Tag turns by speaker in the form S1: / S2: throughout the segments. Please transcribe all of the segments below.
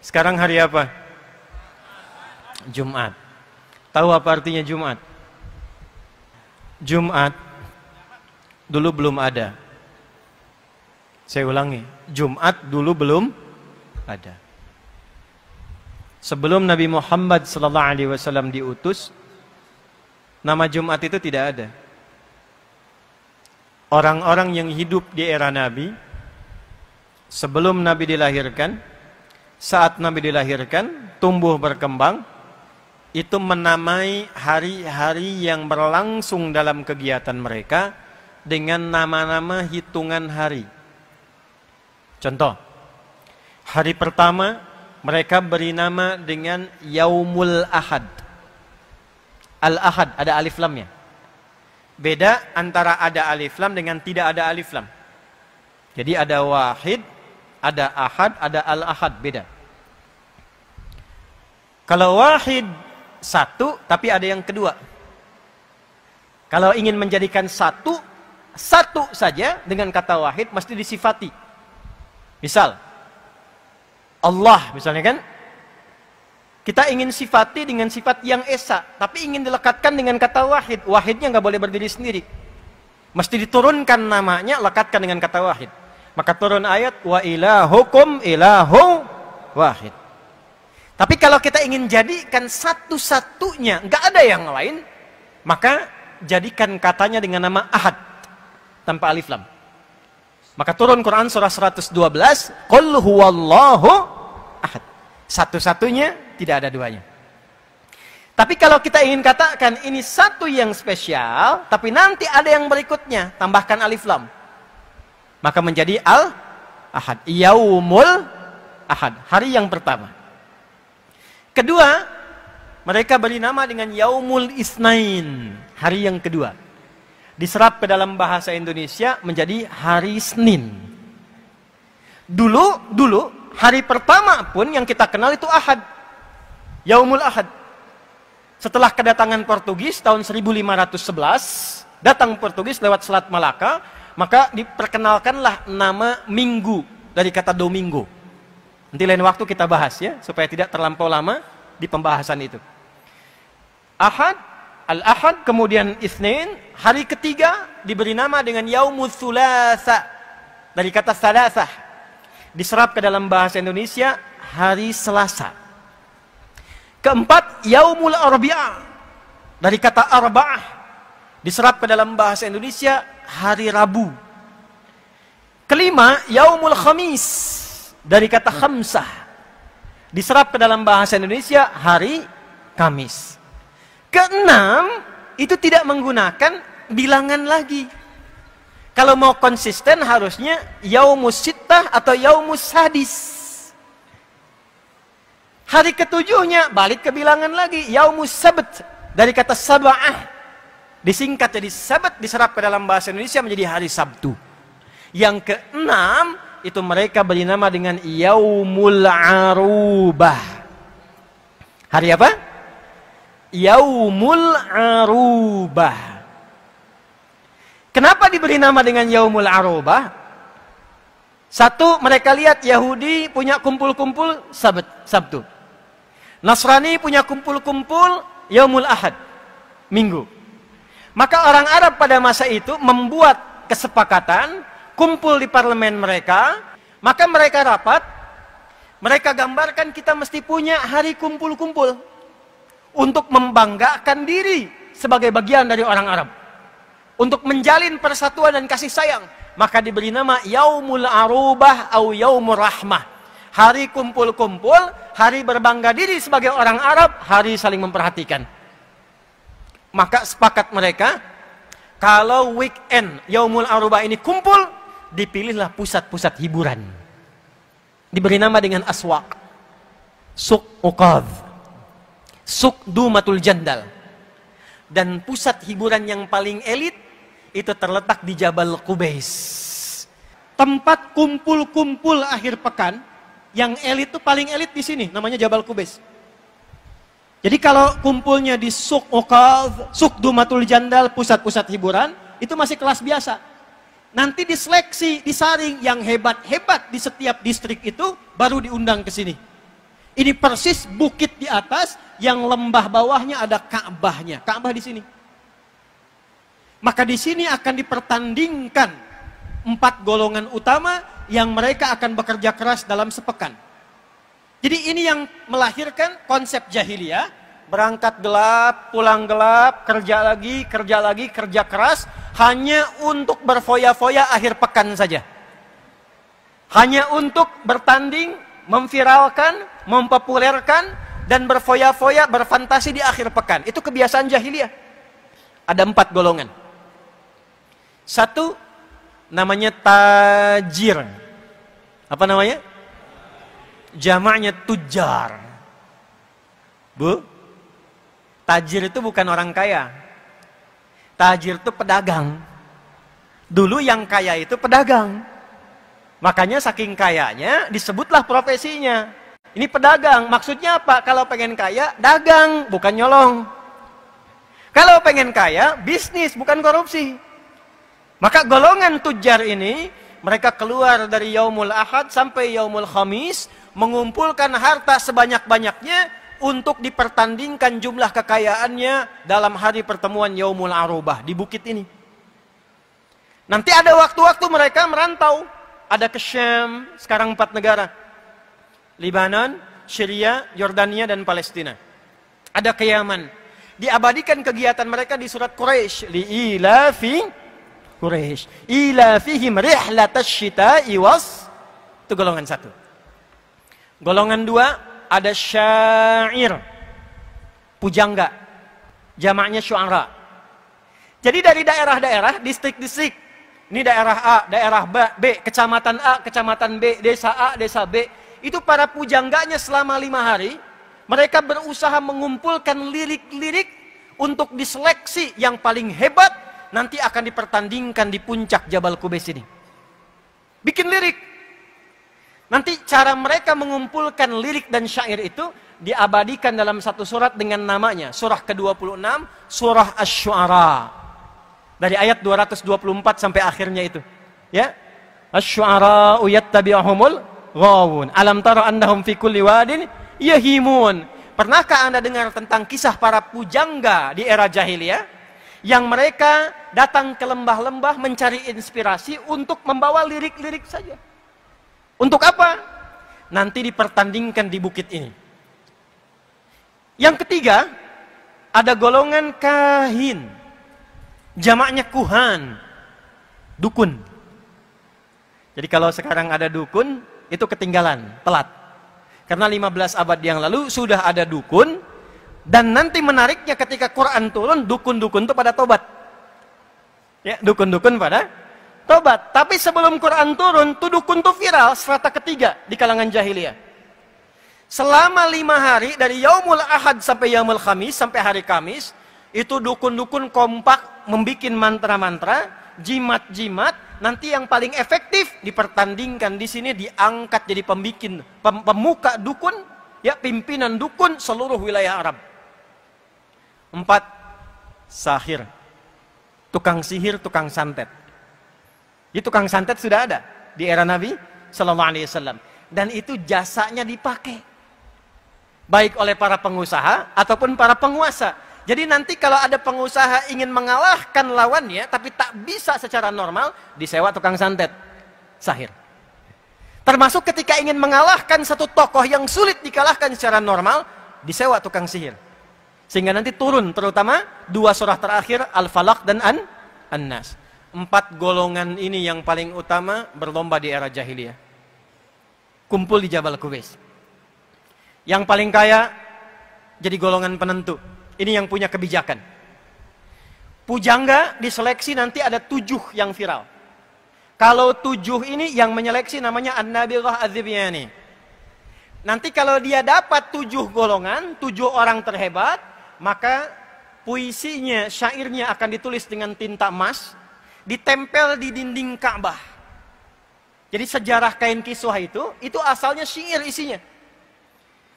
S1: Sekarang hari apa? Jumat. Tahu apa artinya Jumat? Jumat dulu belum ada. Saya ulangi, Jumat dulu belum ada. Sebelum Nabi Muhammad SAW diutus, nama Jumat itu tidak ada. Orang-orang yang hidup di era Nabi, sebelum Nabi dilahirkan, saat Nabi dilahirkan, tumbuh berkembang, itu menamai hari-hari yang berlangsung dalam kegiatan mereka dengan nama-nama hitungan hari. Contoh, hari pertama mereka beri nama dengan Yaumul Ahad. Al-Ahad, ada alif lamnya. Beda antara ada alif lam dengan tidak ada alif lam. Jadi ada wahid, ada ahad, ada al-ahad, beda. Kalau wahid satu, tapi ada yang kedua. Kalau ingin menjadikan satu saja dengan kata wahid mesti disifati. Misal, Allah misalnya kan, kita ingin sifati dengan sifat yang esa, tapi ingin dilekatkan dengan kata wahid. Wahidnya nggak boleh berdiri sendiri. Mesti diturunkan namanya, lekatkan dengan kata wahid. Maka turun ayat, wa ilahukum ilahu wahid. Tapi kalau kita ingin jadikan satu-satunya, nggak ada yang lain, maka jadikan katanya dengan nama ahad, tanpa alif lam. Maka turun Quran surah 112, Qul huwallahu ahad. Satu-satunya, tidak ada duanya. Tapi kalau kita ingin katakan ini satu yang spesial, tapi nanti ada yang berikutnya, tambahkan alif lam. Maka menjadi al-ahad. Yaumul ahad, hari yang pertama. Kedua, mereka beri nama dengan Yaumul Isnain, hari yang kedua. Diserap ke dalam bahasa Indonesia menjadi hari Senin. Dulu hari pertama pun yang kita kenal itu Ahad. Yaumul Ahad. Setelah kedatangan Portugis tahun 1511, datang Portugis lewat Selat Malaka, maka diperkenalkanlah nama Minggu dari kata Domingo. Nanti lain waktu kita bahas ya, supaya tidak terlampau lama di pembahasan itu. Ahad, Al-Ahad, kemudian Itsnin, hari ketiga diberi nama dengan Yaumul Thulatsa dari kata Thalathah. Diserap ke dalam bahasa Indonesia hari Selasa. Keempat, Yaumul Arbi'ah dari kata Arba'ah. Diserap ke dalam bahasa Indonesia hari Rabu. Kelima, Yaumul Khamis dari kata Khamsah. Diserap ke dalam bahasa Indonesia hari Kamis. Keenam, itu tidak menggunakan bilangan lagi. Kalau mau konsisten harusnya Yaumus Sittah atau Yaumus Sadis. Hari ketujuhnya balik ke bilangan lagi, Yaumus Sabt dari kata Sab'ah. Disingkat jadi Sabat, diserap ke dalam bahasa Indonesia menjadi hari Sabtu. Yang keenam, itu mereka beri nama dengan Yaumul Arubah. Hari apa? Yaumul Arubah. Kenapa diberi nama dengan Yaumul Arubah? Satu, mereka lihat Yahudi punya kumpul-kumpul Sabtu. Nasrani punya kumpul-kumpul Yaumul Ahad, Minggu. Maka orang Arab pada masa itu membuat kesepakatan, kumpul di parlemen mereka, maka mereka rapat, mereka gambarkan kita mesti punya hari kumpul-kumpul untuk membanggakan diri sebagai bagian dari orang Arab, untuk menjalin persatuan dan kasih sayang. Maka diberi nama Yaumul Arubah atau Yaumur Rahmah, hari kumpul-kumpul, hari berbangga diri sebagai orang Arab, hari saling memperhatikan. Maka sepakat mereka, kalau weekend Yaumul Arubah ini kumpul, dipilihlah pusat-pusat hiburan. Diberi nama dengan Aswaq, Suq Uqadh, Suq Dumatul Jandal. Dan pusat hiburan yang paling elit itu terletak di Jabal Qubais. Tempat kumpul-kumpul akhir pekan yang elit itu paling elit di sini, namanya Jabal Qubais. Jadi kalau kumpulnya di Suq Uqadh, Suq Dumatul Jandal, pusat-pusat hiburan, itu masih kelas biasa. Nanti diseleksi, disaring yang hebat-hebat di setiap distrik itu baru diundang ke sini. Ini persis bukit di atas, yang lembah bawahnya ada Ka'bahnya. Ka'bah di sini. Maka di sini akan dipertandingkan 4 golongan utama yang mereka akan bekerja keras dalam sepekan. Jadi ini yang melahirkan konsep jahiliyah, berangkat gelap, pulang gelap, kerja lagi, kerja keras, hanya untuk berfoya-foya akhir pekan saja. Hanya untuk bertanding, memviralkan, mempopulerkan, dan berfoya-foya, berfantasi di akhir pekan. Itu kebiasaan jahiliyah. Ada 4 golongan. 1, namanya tajir. Apa namanya? Jamaknya tujar. Bu, tajir itu bukan orang kaya. Tajir itu pedagang. Dulu yang kaya itu pedagang. Makanya saking kayanya disebutlah profesinya. Ini pedagang. Maksudnya apa? Kalau pengen kaya, dagang, bukan nyolong. Kalau pengen kaya, bisnis, bukan korupsi. Maka golongan tujar ini, mereka keluar dari Yaumul Ahad sampai Yaumul Khamis, mengumpulkan harta sebanyak-banyaknya untuk dipertandingkan jumlah kekayaannya dalam hari pertemuan Yaumul Arubah di bukit ini. Nanti ada waktu-waktu mereka merantau. Ada ke Syam, sekarang 4 negara. Libanon, Syria, Yordania, dan Palestina. Ada ke Yaman. Diabadikan kegiatan mereka di surat Quraisy. Li'ilafi Quraisy. Ilafihim rihlatash syita'i was. Itu golongan 1. Golongan 2, ada syair. Pujangga. Jamaknya syu'ara. Jadi dari daerah-daerah, distrik-distrik. Ini daerah A, daerah B, kecamatan A, kecamatan B, desa A, desa B. Itu para pujangganya selama 5 hari, mereka berusaha mengumpulkan lirik-lirik untuk diseleksi yang paling hebat, nanti akan dipertandingkan di puncak Jabal Qubais ini. Bikin lirik. Nanti cara mereka mengumpulkan lirik dan syair itu diabadikan dalam satu surat dengan namanya. Surah ke-26, Surah Asy-Syu'ara. Dari ayat 224 sampai akhirnya itu. Ya. Asy-Syu'ara'u yattabi'uhumul ghawun. Alam tara annahum fi kulli wadin yahimun. Pernahkah Anda dengar tentang kisah para pujangga di era jahiliyah? Yang mereka datang ke lembah-lembah mencari inspirasi untuk membawa lirik-lirik saja. Untuk apa? Nanti dipertandingkan di bukit ini. Yang ketiga, ada golongan kahin. Jamaknya kuhan. Dukun. Jadi kalau sekarang ada dukun, itu ketinggalan, telat. Karena 15 abad yang lalu sudah ada dukun, dan nanti menariknya ketika Quran turun, dukun-dukun itu pada tobat. Ya, dukun-dukun pada tobat. Tapi sebelum Quran turun, tuh dukun tuh viral, strata ketiga di kalangan jahiliyah. Selama 5 hari, dari Yaumul Ahad sampai Yaumul Khamis, sampai hari Kamis, itu dukun-dukun kompak, membikin mantra-mantra, jimat-jimat, nanti yang paling efektif dipertandingkan di sini, diangkat jadi pemuka dukun, ya, pimpinan dukun seluruh wilayah Arab. 4, sahir. Tukang sihir, tukang santet. Itu tukang santet sudah ada di era Nabi Sallallahu Alaihi Wasallam, dan itu jasanya dipakai baik oleh para pengusaha ataupun para penguasa. Jadi nanti kalau ada pengusaha ingin mengalahkan lawannya tapi tak bisa secara normal, disewa tukang santet, sahir. Termasuk ketika ingin mengalahkan satu tokoh yang sulit dikalahkan secara normal, disewa tukang sihir. Sehingga nanti turun terutama 2 surah terakhir, Al-Falaq dan An-Nas. 4 golongan ini yang paling utama berlomba di era jahiliyah. Kumpul di Jabal Qubais. Yang paling kaya jadi golongan penentu. Ini yang punya kebijakan. Pujangga diseleksi nanti ada 7 yang viral. Kalau 7 ini yang menyeleksi namanya An-Nabirah Az-Zibyani. Nanti kalau dia dapat 7 golongan, 7 orang terhebat, maka puisinya, syairnya akan ditulis dengan tinta emas, ditempel di dinding Ka'bah. Jadi sejarah kain kiswah itu asalnya syair isinya.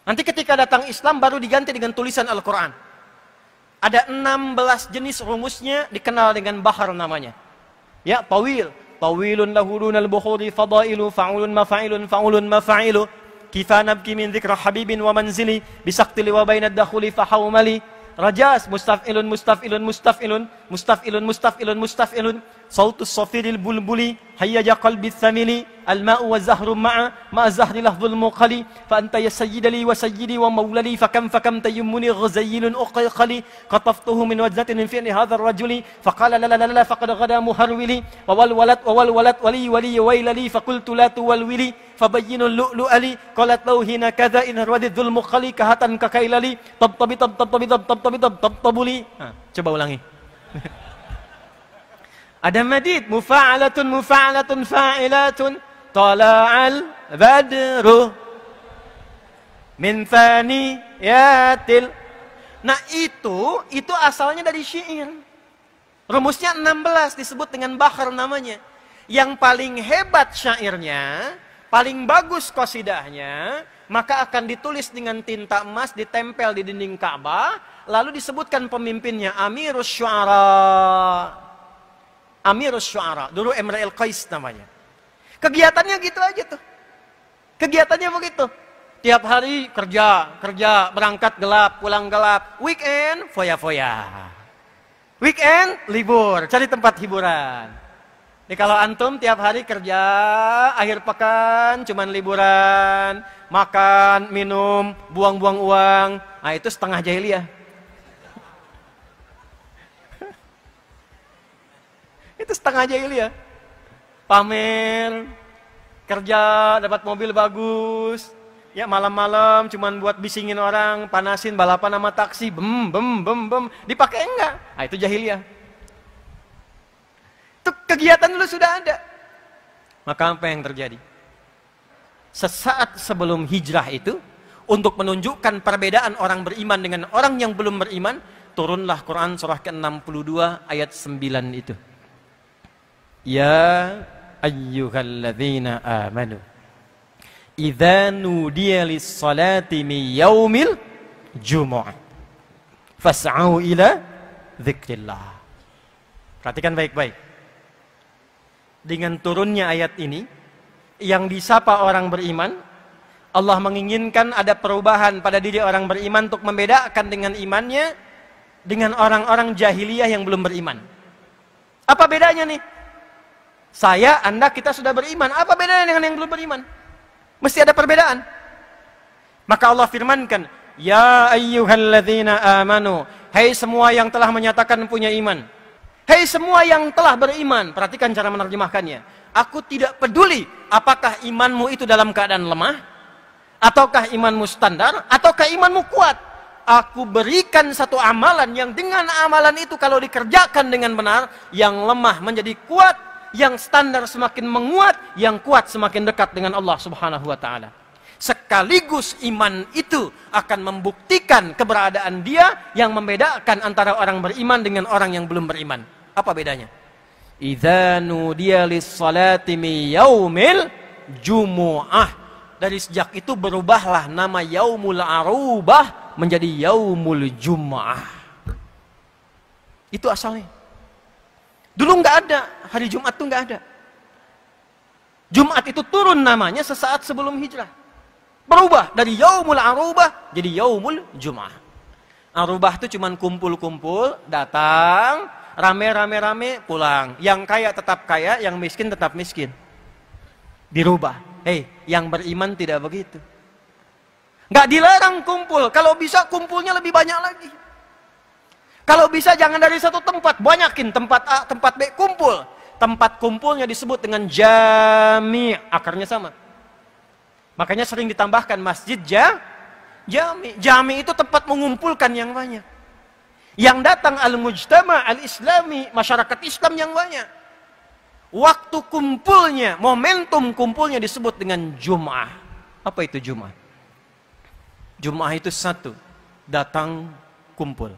S1: Nanti ketika datang Islam baru diganti dengan tulisan Al-Quran. Ada 16 jenis rumusnya, dikenal dengan bahar namanya. Ya, tawil. Tawilun lahurun al-bukhuri fadailu fa'ulun mafa'ilun fa'ulun mafa'ilu. kifa nabki min dzikra habibin wa manzili bisaqtili wa bainad dakhuli fahawmali rajas mustaf'ilun mustaf'ilun mustaf'ilun mustaf'ilun mustaf'ilun mustaf'ilun sautus safiril bulbuli hayyaja qalbi thamili al-ma'u wa zahru ma'a zahri lahzul muqali fa anta ya sayyidali wa sayyidi wa mawlali fakam tayammuni ghazayyilun uqayqali qataftuhu min wajnatin min fi'li hadha ar-rajuli faqala la la la la faqad ghada muharwili wa wal walad wali waylali faqultu la tuwalwili fabayyinul lu'lu'ali qalat lauhina kadha in harwadidul muqali kahatan kakailali tabtabuli. Coba ulangi. Ada madid mufa'alatun mufa'alatun fa'ilatun tala'al badru min thaniyatil. Nah itu asalnya dari syair. Rumusnya 16 disebut dengan bahar namanya. Yang paling hebat syairnya, paling bagus qasidahnya, maka akan ditulis dengan tinta emas, ditempel di dinding Ka'bah, lalu disebutkan pemimpinnya Amirus Syu'ara. Amirus Syu'ara, dulu Imra'il Qais namanya. Kegiatannya gitu aja tuh. Kegiatannya begitu. Tiap hari kerja, berangkat gelap, pulang gelap. Weekend, foya-foya. Weekend, libur, cari tempat hiburan. Jadi kalau antum tiap hari kerja, akhir pekan cuman liburan, makan, minum, buang-buang uang, nah itu setengah jahiliyah. Itu setengah jahiliyah. Pamer, kerja, dapat mobil bagus, ya malam-malam cuman buat bisingin orang, panasin balapan sama taksi, bem, dipakai enggak? Nah itu jahiliyah. Itu kegiatan dulu sudah ada. Maka apa yang terjadi? Sesaat sebelum hijrah itu, untuk menunjukkan perbedaan orang beriman dengan orang yang belum beriman, turunlah Quran surah ke-62 ayat 9 itu. Ya ayyuhalladzina amanu idza nudiya lis-salati min yaumil jumu'ah fas'au ila dzikrillah. Perhatikan baik-baik. Dengan turunnya ayat ini yang disapa orang beriman, Allah menginginkan ada perubahan pada diri orang beriman untuk membedakan dengan imannya dengan orang-orang jahiliyah yang belum beriman. Apa bedanya nih? Saya, Anda, kita sudah beriman. Apa bedanya dengan yang belum beriman? Mesti ada perbedaan. Maka Allah firmankan, Ya ayyuhalladzina amanu, hai semua yang telah menyatakan punya iman. Hai semua yang telah beriman. Perhatikan cara menerjemahkannya. Aku tidak peduli apakah imanmu itu dalam keadaan lemah, ataukah imanmu standar, ataukah imanmu kuat. Aku berikan satu amalan yang dengan amalan itu kalau dikerjakan dengan benar, yang lemah menjadi kuat, yang standar semakin menguat, yang kuat semakin dekat dengan Allah Subhanahu wa taala. Sekaligus iman itu akan membuktikan keberadaan dia yang membedakan antara orang beriman dengan orang yang belum beriman. Apa bedanya? Idza nudiya lis-salati min yaumil jumu'ah. Dari sejak itu berubahlah nama Yaumul Arubah menjadi Yaumul Jum'ah. Itu asalnya. Dulu nggak ada, hari Jumat tuh nggak ada. Jumat itu turun namanya sesaat sebelum hijrah. Berubah dari Yaumul Arubah jadi Yaumul Jum'ah. Arubah itu cuman kumpul-kumpul, datang, rame-rame pulang. Yang kaya tetap kaya, yang miskin tetap miskin. Dirubah. Yang beriman tidak begitu. Nggak dilarang kumpul, kalau bisa kumpulnya lebih banyak lagi. Kalau bisa jangan dari satu tempat, banyakin tempat A, tempat B, kumpul. Tempat kumpulnya disebut dengan jami', akarnya sama. Makanya sering ditambahkan masjid jami'. Jami' itu tempat mengumpulkan yang banyak. Yang datang al-mujtama' al-islami, masyarakat Islam yang banyak. Waktu kumpulnya, momentum kumpulnya disebut dengan Jum'ah. Apa itu Jum'ah? Jum'ah itu satu, datang kumpul.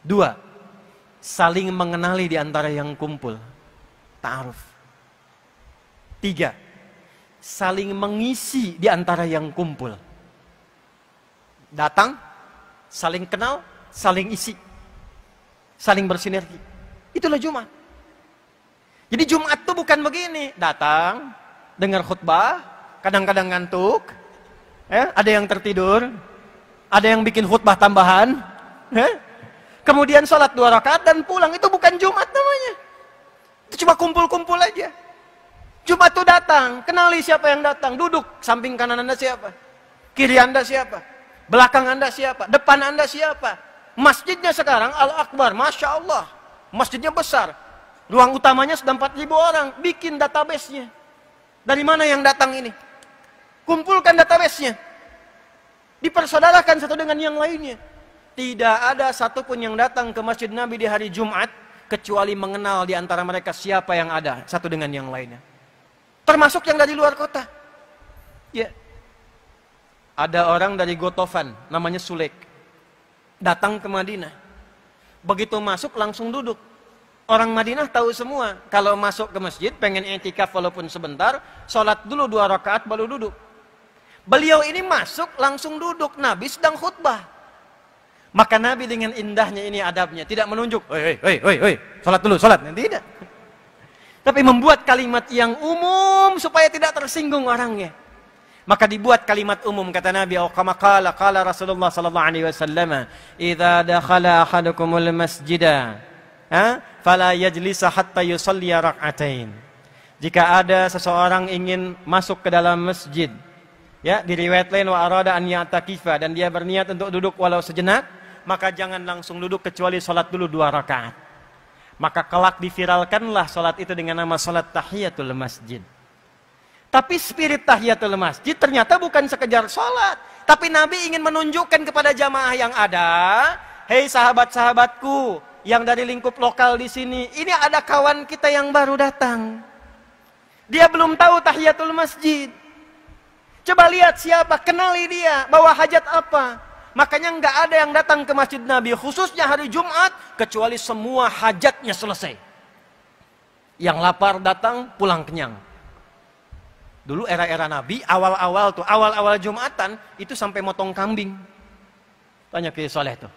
S1: Dua, saling mengenali di antara yang kumpul. Ta'aruf. Tiga, saling mengisi di antara yang kumpul. Datang, saling kenal, saling isi. Saling bersinergi. Itulah Jumat. Jadi Jumat itu bukan begini. Datang, dengar khutbah, kadang-kadang ngantuk, ada yang tertidur, ada yang bikin khutbah tambahan, kemudian sholat 2 rakaat dan pulang. Itu bukan Jumat namanya. Itu cuma kumpul-kumpul aja. Jumat itu datang, kenali siapa yang datang, duduk samping kanan Anda siapa, kiri Anda siapa, belakang Anda siapa, depan Anda siapa. Masjidnya sekarang Al-Akbar, Masya Allah, masjidnya besar, ruang utamanya sudah 4.000 orang, bikin database-nya. Dari mana yang datang ini? Kumpulkan database-nya, dipersaudarakan satu dengan yang lainnya. Tidak ada satupun yang datang ke Masjid Nabi di hari Jumat kecuali mengenal di antara mereka siapa yang ada satu dengan yang lainnya. Termasuk yang dari luar kota. Ya. Ada orang dari Gotofan, namanya Sulek. Datang ke Madinah. Begitu masuk langsung duduk. Orang Madinah tahu semua. Kalau masuk ke masjid, pengen i'tikaf walaupun sebentar, sholat dulu 2 rakaat baru duduk. Beliau ini masuk langsung duduk. Nabi sedang khutbah. Maka Nabi dengan indahnya ini adabnya. Tidak menunjuk, hei, sholat dulu, sholat. Tidak. Tapi membuat kalimat yang umum supaya tidak tersinggung orangnya. Maka dibuat kalimat umum, kata Nabi, kama qala Rasulullah sallallahu alaihi wasallam, "Idza dakhala ahadukumul masjida, fala yajlisa hatta yusalli rak'atain." Jika ada seseorang ingin masuk ke dalam masjid, ya, di riwayat lain wa arada an ya'takifa, dan dia berniat untuk duduk walau sejenak, maka jangan langsung duduk kecuali salat dulu 2 rakaat. Maka kelak diviralkanlah salat itu dengan nama salat tahiyatul masjid. Tapi spirit tahiyatul masjid ternyata bukan sekedar salat, tapi Nabi ingin menunjukkan kepada jamaah yang ada, hei sahabat-sahabatku yang dari lingkup lokal di sini, ini ada kawan kita yang baru datang. Dia belum tahu tahiyatul masjid. Coba lihat siapa, kenali dia, bawa hajat apa. Makanya nggak ada yang datang ke masjid Nabi, khususnya hari Jumat, kecuali semua hajatnya selesai. Yang lapar datang, pulang kenyang. Dulu era-era Nabi, awal-awal Jumatan, itu sampai motong kambing. Tanya ke Soleh tuh.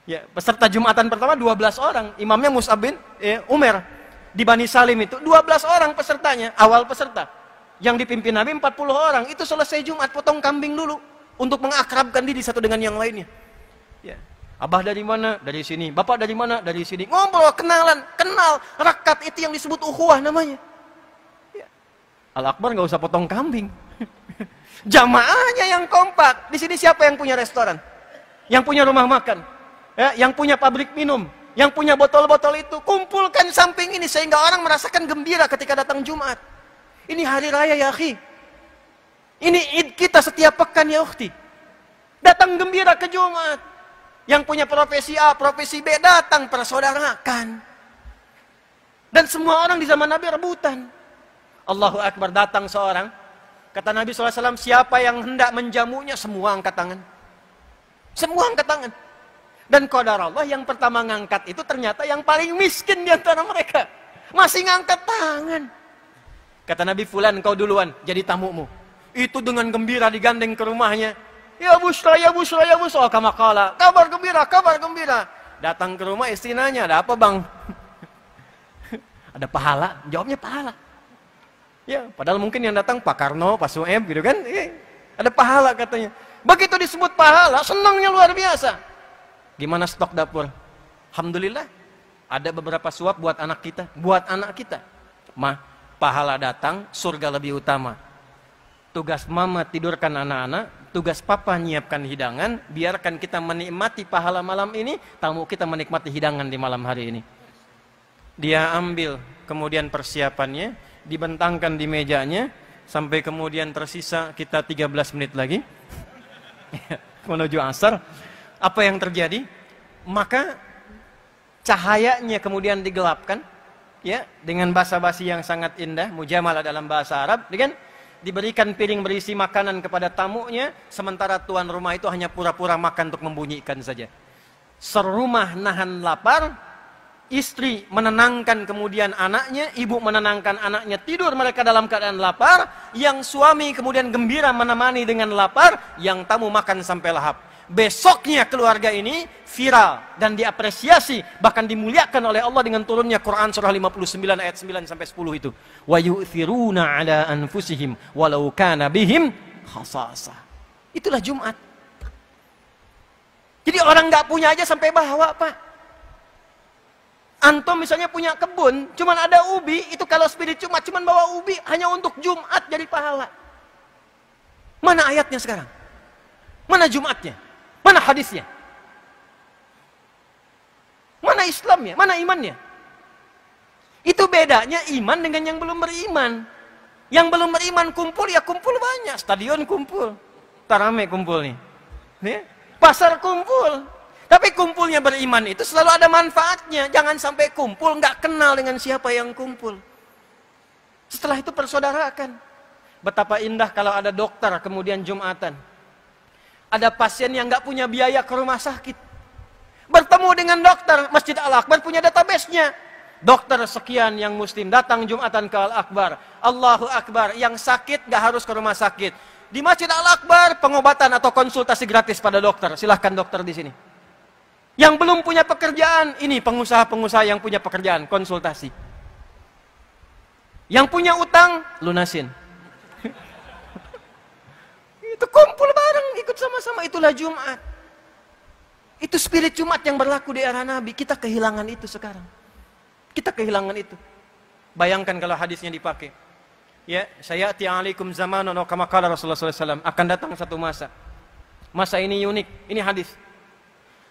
S1: Ya, peserta Jumatan pertama 12 orang. Imamnya Mus'ab bin Umar. Di Bani Salim itu 12 orang pesertanya, awal peserta. Yang dipimpin Nabi 40 orang. Itu selesai Jumat, potong kambing dulu. Untuk mengakrabkan diri satu dengan yang lainnya. Ya. Abah dari mana? Dari sini. Bapak dari mana? Dari sini. Ngobrol, kenalan, kenal. Rakat itu yang disebut ukhuwah namanya. Ya. Al-Akbar nggak usah potong kambing. Jamaahnya yang kompak. Di sini siapa yang punya restoran? Yang punya rumah makan? Ya, yang punya pabrik minum? Yang punya botol-botol itu? Kumpulkan samping ini sehingga orang merasakan gembira ketika datang Jumat. Ini hari raya ya akhi. Ini Id kita setiap pekan ya ukhti. Datang gembira ke Jumat. Yang punya profesi A, profesi B datang persaudarakan. Dan semua orang di zaman Nabi rebutan. Allahu Akbar, datang seorang. Kata Nabi SAW, siapa yang hendak menjamunya, semua angkat tangan. Semua angkat tangan. Dan qadar Allah yang pertama ngangkat itu ternyata yang paling miskin di antara mereka. Masih ngangkat tangan. Kata Nabi, fulan kau duluan jadi tamumu. Itu dengan gembira digandeng ke rumahnya. Ya busra, ya busra, ya busra. Kama qala, kabar gembira, kabar gembira. Datang ke rumah istri nanya, ada apa bang? Ada pahala? Jawabnya pahala. Ya, padahal mungkin yang datang Pak Karno, Pak Sueb gitu kan. Ada pahala katanya. Begitu disebut pahala, senangnya luar biasa. Gimana stok dapur? Alhamdulillah. Ada beberapa suap buat anak kita. Buat anak kita. Mah, pahala datang, surga lebih utama. Tugas mama tidurkan anak-anak, tugas papa nyiapkan hidangan, biarkan kita menikmati pahala malam ini, tamu kita menikmati hidangan di malam hari ini. Dia ambil kemudian persiapannya, dibentangkan di mejanya, sampai kemudian tersisa kita 13 menit lagi, menuju asar. Apa yang terjadi? Maka cahayanya kemudian digelapkan, ya, dengan basa-basi yang sangat indah, mujamalah dalam bahasa Arab, kan? Diberikan piring berisi makanan kepada tamunya, sementara tuan rumah itu hanya pura-pura makan untuk membunyikan saja. Serumah nahan lapar, istri menenangkan kemudian anaknya, ibu menenangkan anaknya, tidur mereka dalam keadaan lapar, yang suami kemudian gembira menemani dengan lapar, yang tamu makan sampai lahap. besoknya keluarga ini viral dan diapresiasi, bahkan dimuliakan oleh Allah dengan turunnya Quran surah 59 ayat 9 sampai 10 itu. Wa yu'thiruna ala anfusihim walau kana bihim khasasah. Itulah Jumat. Jadi orang nggak punya aja sampai bawa, Pak. Antum misalnya punya kebun, cuman ada ubi, itu kalau spirit Jumat cuman bawa ubi hanya untuk Jumat jadi pahala. Mana ayatnya sekarang? Mana Jumatnya? Mana hadisnya? Mana Islamnya? Mana imannya? Itu bedanya iman dengan yang belum beriman. Yang belum beriman kumpul, ya kumpul banyak. Stadion kumpul. Tarame kumpul nih. Pasar kumpul. Tapi kumpulnya beriman itu selalu ada manfaatnya. Jangan sampai kumpul nggak kenal dengan siapa yang kumpul. Setelah itu persaudarakan. Betapa indah kalau ada dokter kemudian Jumatan. Ada pasien yang nggak punya biaya ke rumah sakit. Bertemu dengan dokter, Masjid Al-Akbar punya database-nya. Dokter sekian yang muslim datang Jumatan ke Al-Akbar. Allahu Akbar. Yang sakit nggak harus ke rumah sakit. Di Masjid Al-Akbar pengobatan atau konsultasi gratis pada dokter. Silahkan dokter di sini. Yang belum punya pekerjaan, ini pengusaha-pengusaha yang punya pekerjaan, konsultasi. Yang punya utang, lunasin. Itu kumpul bareng, ikut sama-sama, itulah Jumat. Itu spirit Jumat yang berlaku di era Nabi. Kita kehilangan itu sekarang. Kita kehilangan itu. Bayangkan kalau hadisnya dipakai. Ya, sayati alaikum zamanun kama qala Rasulullah SAW. Akan datang satu masa. Masa ini unik. Ini hadis.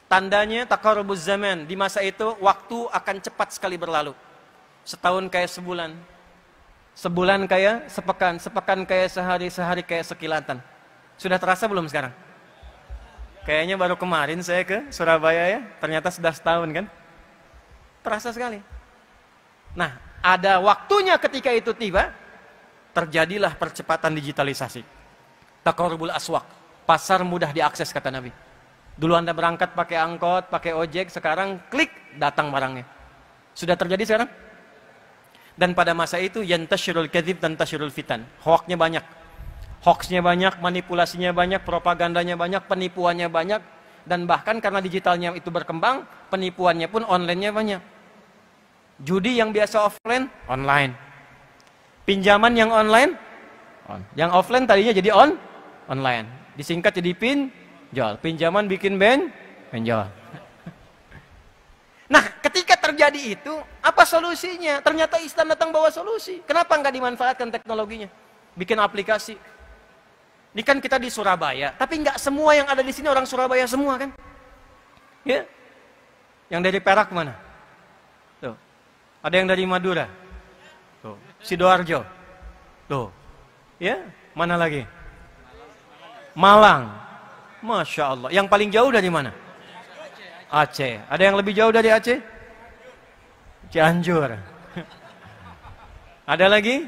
S1: Tandanya taqarrubuz zaman. Di masa itu waktu akan cepat sekali berlalu. Setahun kayak sebulan. Sebulan kayak sepekan. Sepekan kayak sehari. Sehari kayak sekilatan. Sudah terasa belum sekarang? Kayaknya baru kemarin saya ke Surabaya ya. Ternyata sudah setahun kan? Terasa sekali. Nah, ada waktunya ketika itu tiba. Terjadilah percepatan digitalisasi. Taqarrubul aswaq. Pasar mudah diakses kata Nabi. Dulu Anda berangkat pakai angkot, pakai ojek, sekarang klik, datang barangnya. Sudah terjadi sekarang? Dan pada masa itu, yantashirul kadzib dan tashirul fitan. Hoaxnya banyak. Hoaxnya banyak, manipulasinya banyak, propagandanya banyak, penipuannya banyak. Dan bahkan karena digitalnya itu berkembang, penipuannya pun online-nya banyak. Judi yang biasa offline, online. Pinjaman yang online, yang offline tadinya jadi online. Disingkat jadi jual. Pinjaman bikin penjual. Nah, ketika terjadi itu, apa solusinya? Ternyata Islam datang bawa solusi. Kenapa nggak dimanfaatkan teknologinya? Bikin aplikasi. Ini kan kita di Surabaya, tapi nggak semua yang ada di sini orang Surabaya semua kan? Ya. Yang dari Perak mana? Tuh. Ada yang dari Madura. Tuh. Sidoarjo. Tuh. Ya, mana lagi? Malang. Masya Allah. Yang paling jauh dari mana? Aceh. Ada yang lebih jauh dari Aceh? Cianjur. Ada lagi?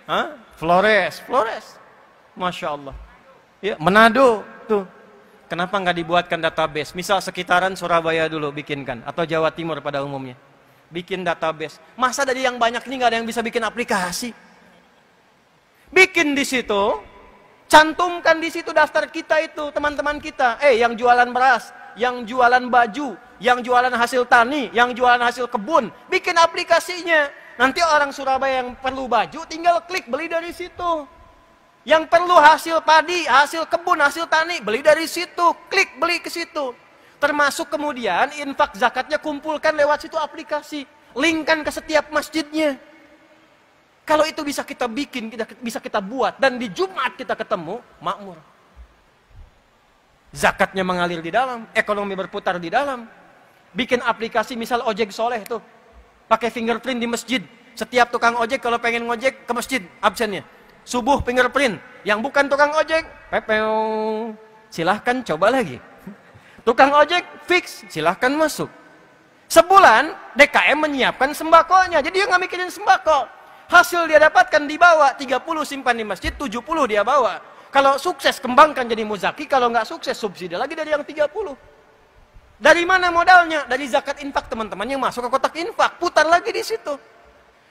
S1: Hah? Flores. Masya Allah. Ya, Manado. Tuh. Kenapa nggak dibuatkan database? Misal sekitaran Surabaya dulu bikinkan. Atau Jawa Timur pada umumnya. Bikin database. Masa dari yang banyak ini nggak ada yang bisa bikin aplikasi? Bikin di situ. Cantumkan di situ daftar kita itu, teman-teman kita. Yang jualan beras, yang jualan baju, yang jualan hasil tani, yang jualan hasil kebun. Bikin aplikasinya. Nanti orang Surabaya yang perlu baju, tinggal klik beli dari situ. Yang perlu hasil padi, hasil kebun, hasil tani, beli dari situ. Klik beli ke situ. Termasuk kemudian infak zakatnya kumpulkan lewat situ aplikasi. Linkkan ke setiap masjidnya. Kalau itu bisa kita bikin, bisa kita buat, dan di Jumat kita ketemu, makmur. Zakatnya mengalir di dalam, ekonomi berputar di dalam. Bikin aplikasi misal ojek soleh tuh, pakai fingerprint di masjid. Setiap tukang ojek kalau pengen ngojek ke masjid, absennya. Subuh fingerprint, yang bukan tukang ojek, pepeo. Silahkan coba lagi. Tukang ojek fix, silahkan masuk. Sebulan DKM menyiapkan sembakonya, jadi dia nggak mikirin sembako. Hasil dia dapatkan dibawa, 30 simpan di masjid, 70 dia bawa. Kalau sukses kembangkan jadi muzaki, kalau nggak sukses subsidi lagi dari yang 30. Dari mana modalnya? Dari zakat infak teman-teman yang masuk ke kotak infak, putar lagi di situ.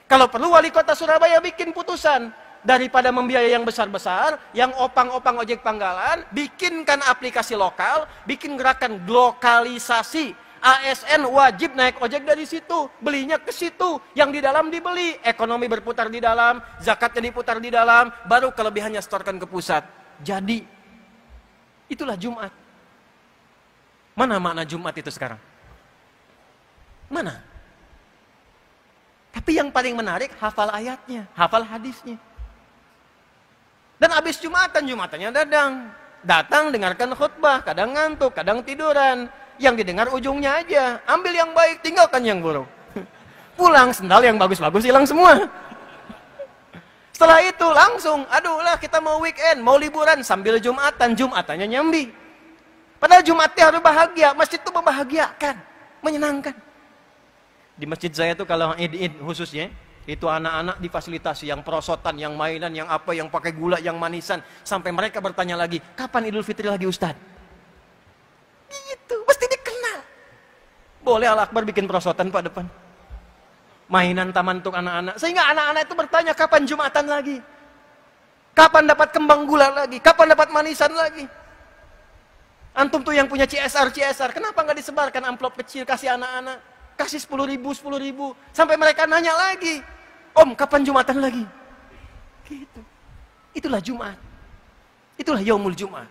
S1: Kalau perlu wali kota Surabaya bikin putusan, Daripada membiayai yang besar-besar, yang opang-opang ojek panggalan, bikinkan aplikasi lokal, bikin gerakan lokalisasi. ASN wajib naik ojek dari situ, belinya ke situ, yang di dalam dibeli, ekonomi berputar di dalam, zakatnya diputar di dalam, baru kelebihannya setorkan ke pusat. Jadi, itulah Jumat. Mana makna Jumat itu sekarang? Mana? Tapi yang paling menarik, hafal ayatnya, hafal hadisnya. Dan habis Jumatannya datang dengarkan khutbah, kadang ngantuk, kadang tiduran. Yang didengar ujungnya aja. Ambil yang baik, tinggalkan yang buruk. Pulang, sendal yang bagus-bagus hilang semua. Setelah itu langsung, aduh lah kita mau weekend, mau liburan sambil Jumatannya nyambi. Padahal Jumatnya harus bahagia, masjid itu membahagiakan, menyenangkan. Di masjid saya tuh kalau Id khususnya, itu anak-anak difasilitasi yang perosotan, yang mainan, yang apa, yang pakai gula, yang manisan. Sampai mereka bertanya lagi, kapan Idul Fitri lagi Ustaz? Gitu, mesti dikenal. Boleh Al Akbar bikin perosotan Pak depan. Mainan taman untuk anak-anak. Sehingga anak-anak itu bertanya, kapan Jumatan lagi? Kapan dapat kembang gula lagi? Kapan dapat manisan lagi? Antum tuh yang punya CSR, kenapa nggak disebarkan amplop kecil kasih anak-anak? Kasih 10.000. Sampai mereka nanya lagi, Om, kapan Jumatan lagi? Gitu. Itulah Jumat. Itulah Yaumul Jumat.